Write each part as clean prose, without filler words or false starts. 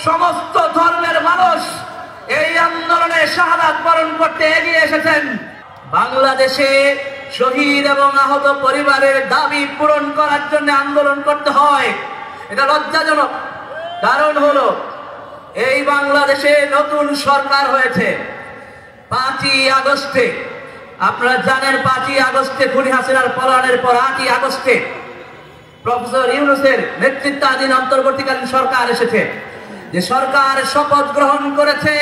সমস্ত ধর্মের মানুষ এই আন্দোলনে শাহাদাত বরণ করতে এগিয়ে এসেছেন। বাংলাদেশে শহীদ এবং আহত পরিবারের দাবি পূরণ করার জন্য আন্দোলন করতে হয়, এটা লজ্জাজনক। কারণ হলো এই বাংলাদেশে নতুন সরকার হয়েছে 5ই আগস্টে। আপনারা জানেন 5ই আগস্টে খুনি হাসিনার পলায়নের পর 8ই আগস্টে প্রফেসর ইউনূসের নেতৃত্বাধীন অন্তর্বর্তীকালীন সরকার এসেছে। যে সরকার শপথ গ্রহণ করেছে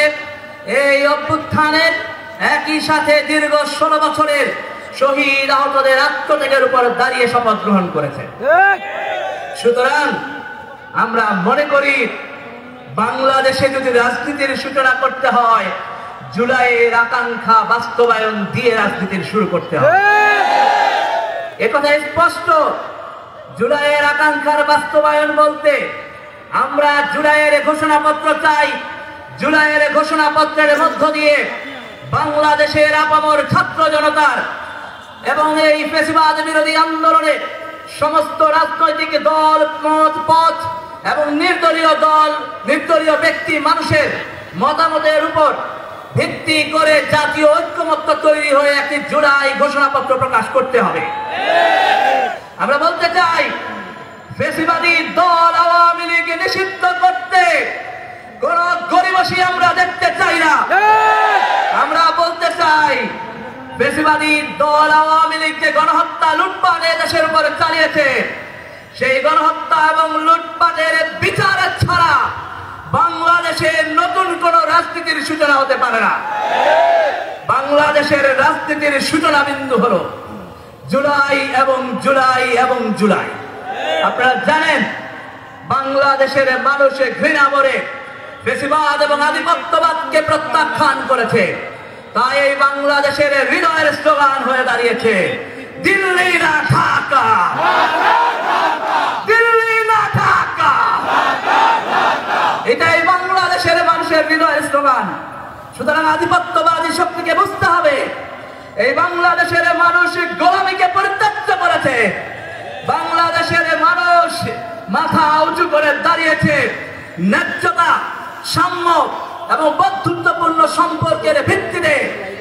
এই অভ্যুত্থানের, একই সাথে দীর্ঘ 16 বছরের শহীদ আহতদের আত্মত্যাগের উপর দাঁড়িয়ে শপথ গ্রহণ করেছে। সুতরাং আমরা মনে করি বাংলাদেশে যদি রাজনীতির সূচনা করতে হয়, জুলাইয়ের আকাঙ্ক্ষা বাস্তবায়ন দিয়ে রাজনীতির শুরু করতে হবে। একথা স্পষ্ট। জুলাইয়ের আকাঙ্ক্ষার বাস্তবায়ন বলতে আমরা জুলাইয়ের ঘোষণাপত্র চাই। জুলাইয়ের ঘোষণাপত্রের মধ্য দিয়ে বাংলাদেশের আপামর ছাত্র জনতার এবং এই ফ্যাসিবাদ বিরোধী আন্দোলনে সমস্ত রাজনৈতিক দল, মত, পথ এবং নির্দলীয় ব্যক্তি মানুষের মতামতের উপর ভিত্তি করে জাতীয় ঐক্যমত্য তৈরি হয়ে একটি জুলাই ঘোষণাপত্র প্রকাশ করতে হবে। আমরা বলতে চাই ফ্যাসিবাদী দল আওয়ামী লীগকে নিষিদ্ধ করতে কোন গরিবসী আমরা দেখতে চাই না। আমরা বলতে চাই ফ্যাসিবাদী দল আওয়ামী লীগ যে গণহত্যা, লুটপাট দেশের উপরে চালিয়েছে, সেই গণহত্যা এবং লুটপাটের বিচার ছাড়া বাংলাদেশে নতুন কোন রাজনীতির সূচনা হতে পারে না। বাংলাদেশের রাজনীতির সূচনা বিন্দু হলো জুলাই এবং জুলাই এবং জুলাই। আপনারা জানেন বাংলাদেশের মানুষে ঘৃণা ভরে ফ্যাসিবাদ এবং আধিপত্যবাদকে প্রত্যাখ্যান করেছে। তাই এই বাংলাদেশের হৃদয়ের স্লোগান হয়ে দাঁড়িয়েছে দিল্লি না ঢাকা, দিল্লি না ঢাকা। এটাই বাংলাদেশের মানুষের হৃদয়ের স্লোগান। সুতরাং আধিপত্যবাদী শক্তিকে বুঝতে হবে এই বাংলাদেশের মানুষ গোলামীকে পরিত্যাগ করেছে। বাংলাদেশের মানুষ মাথা উঁচু করে দাঁড়িয়েছে। ন্যায্যতা, সাম্য এবং বন্ধুত্বপূর্ণ সম্পর্কের ভিত্তিতে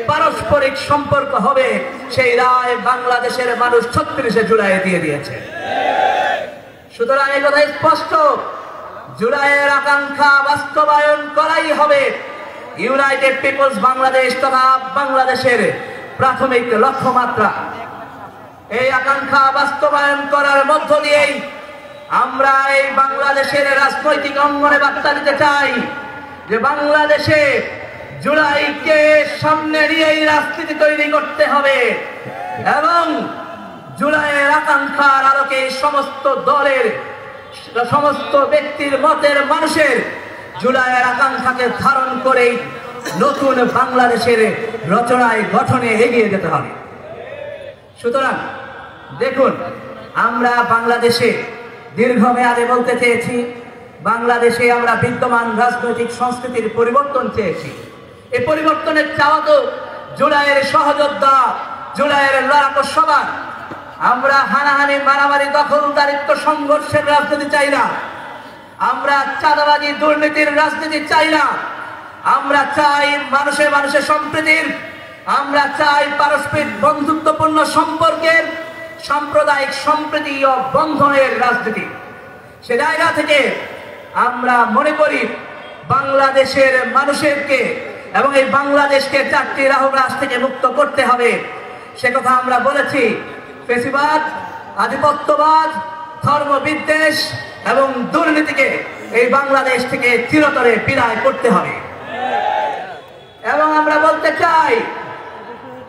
পারস্পরিক সম্পর্ক হবে, সেই রায় বাংলাদেশের মানুষ 36শে জুলাই দিয়ে দিয়েছে। সুতরাং এই কথা স্পষ্ট, জুলাইয়ের আকাঙ্ক্ষা বাস্তবায়ন করাই হবে ইউনাইটেড পিপলস বাংলাদেশ তথা বাংলাদেশের প্রাথমিক লক্ষ্যমাত্রা। এই আকাঙ্ক্ষা বাস্তবায়ন করার মধ্য দিয়েই আমরা এই বাংলাদেশের রাজনৈতিক অঙ্গনে বার্তা দিতে চাই যে বাংলাদেশে জুলাইকে সামনে নিয়েই রাজনীতি তৈরি করতে হবে এবং জুলাইয়ের আকাঙ্ক্ষার আলোকে সমস্ত দলের, সমস্ত ব্যক্তির মতের মানুষের জুলাইয়ের আকাঙ্ক্ষাকে ধারণ করেই নতুন বাংলাদেশের রচনায় গঠনে এগিয়ে যেতে হবে। সুতরাং দেখুন, আমরা বাংলাদেশে দীর্ঘমেয়াদে বলতে চেয়েছি, বাংলাদেশে আমরা বিদ্যমান রাজনৈতিক সংস্কৃতির পরিবর্তন চেয়েছি। এই পরিবর্তনের চাওয়া তো জুলাইয়ের সহযোদ্ধা, জুলাইয়ের লড়াকু সবার। আমরা হানাহানি, মারামারি, দখলদারিত্ব, সংঘর্ষের রাজনীতি চাই না। আমরা চাঁদাবাজি, দুর্নীতির রাজনীতি চাই না। আমরা চাই মানুষে মানুষের সম্প্রীতির, আমরা চাই পারস্পরিক বন্ধুত্বপূর্ণ সম্পর্কের, সাম্প্রদায়িক সম্প্রীতি ও বন্ধনের রাজনীতি। সে জায়গা থেকে আমরা মনে করি বাংলাদেশের মানুষকে এবং এই বাংলাদেশকে 4টি রাহুগ্রাস থেকে মুক্ত করতে হবে। সে কথা আমরা বলেছি। ফ্যাসিবাদ, আধিপত্যবাদ, ধর্মবিদ্বেষ এবং দুর্নীতিকে এই বাংলাদেশ থেকে চিরতরে বিদায় করতে হবে। এবং আমরা বলতে চাই,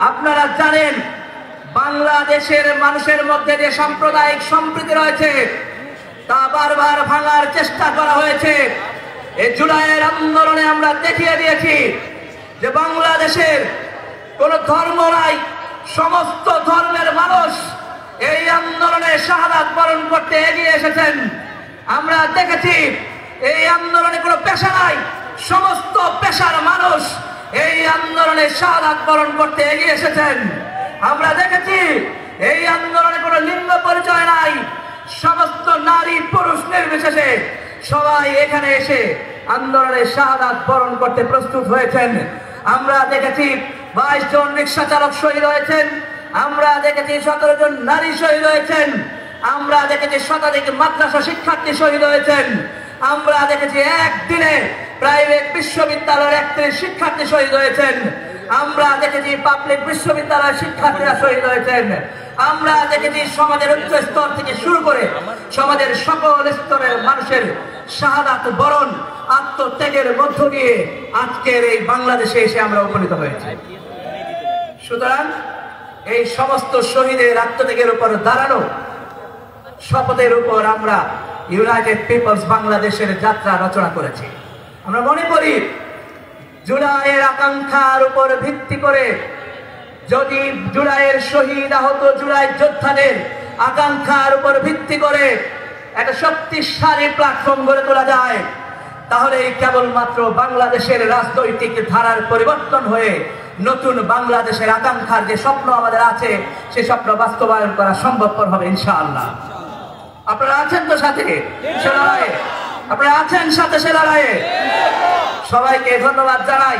আপনারা জানেন বাংলাদেশের মানুষের মধ্যে যে সাম্প্রদায়িক সম্প্রীতি রয়েছে তা বারবার ভাঙার চেষ্টা করা হয়েছে। এই জুলাইয়ের আন্দোলনে আমরা দেখিয়ে দিয়েছি যে বাংলাদেশের কোন ধর্ম নাই, সমস্ত ধর্মের মানুষ এই আন্দোলনে শাহাদাত বরণ করতে এগিয়ে এসেছেন। আমরা দেখেছি এই আন্দোলনে কোনো পেশা নাই, সমস্ত পেশার মানুষ এই আন্দোলনে শাহাদাত বরণ করতে এগিয়ে এসেছেন। আমরা দেখেছি এই আন্দোলনে কোনো লিঙ্গ পরিচয় নাই, সমস্ত নারী পুরুষ নির্বিশেষে সবাই এখানে এসে আন্দোলনের শাহাদাত বরণ করতে প্রস্তুত হয়েছেন। আমরা দেখেছি 22 জন রিক্সা চালক শহীদ হয়েছেন, আমরা দেখেছি 17 জন নারী শহীদ হয়েছেন, আমরা দেখেছি শতাধিক মাদ্রাসা শিক্ষার্থী শহীদ হয়েছেন, আমরা দেখেছি একদিনে প্রাইভেট বিশ্ববিদ্যালয়ের 31 শিক্ষার্থী শহীদ হয়েছেন, আমরা দেখেছি পাবলিক বিশ্ববিদ্যালয়ের শিক্ষার্থীরা শহীদ হয়েছেন, আমরা দেখেছি সমাজের উচ্চ স্তর থেকে শুরু করে সমাজের সকল স্তরের মানুষের শাহাদাত বরণ আত্মত্যাগের মধ্য দিয়ে আজকের এই বাংলাদেশে এসে আমরা উপনীত হয়েছি। সুতরাং এই সমস্ত শহীদের আত্মত্যাগের উপর দাঁড়ানো শপথের উপর আমরা ইউনাইটেড পিপলস বাংলাদেশের যাত্রা রচনা করেছি। আমরা মনে করি জুলাইয়ের আকাঙ্ক্ষার উপর ভিত্তি করে যদি জুলাইয়ের শহীদ আহত জুলাই যোদ্ধাদের আকাঙ্ক্ষার উপর ভিত্তি করে একটা শক্তিশালী প্ল্যাটফর্ম গড়ে তোলা যায়, তাহলে কেবলমাত্র বাংলাদেশের রাজনৈতিক ধারার পরিবর্তন হয়ে নতুন বাংলাদেশের আকাঙ্ক্ষার যে স্বপ্ন আমাদের আছে সেই স্বপ্ন বাস্তবায়ন করা সম্ভবপর হবে ইনশাআল্লাহ। আপনারা আছেন তো সাথে সে লড়াইয়ে? আপনারা আছেন সাথে সে লড়াইয়ে? সবাইকে ধন্যবাদ জানাই।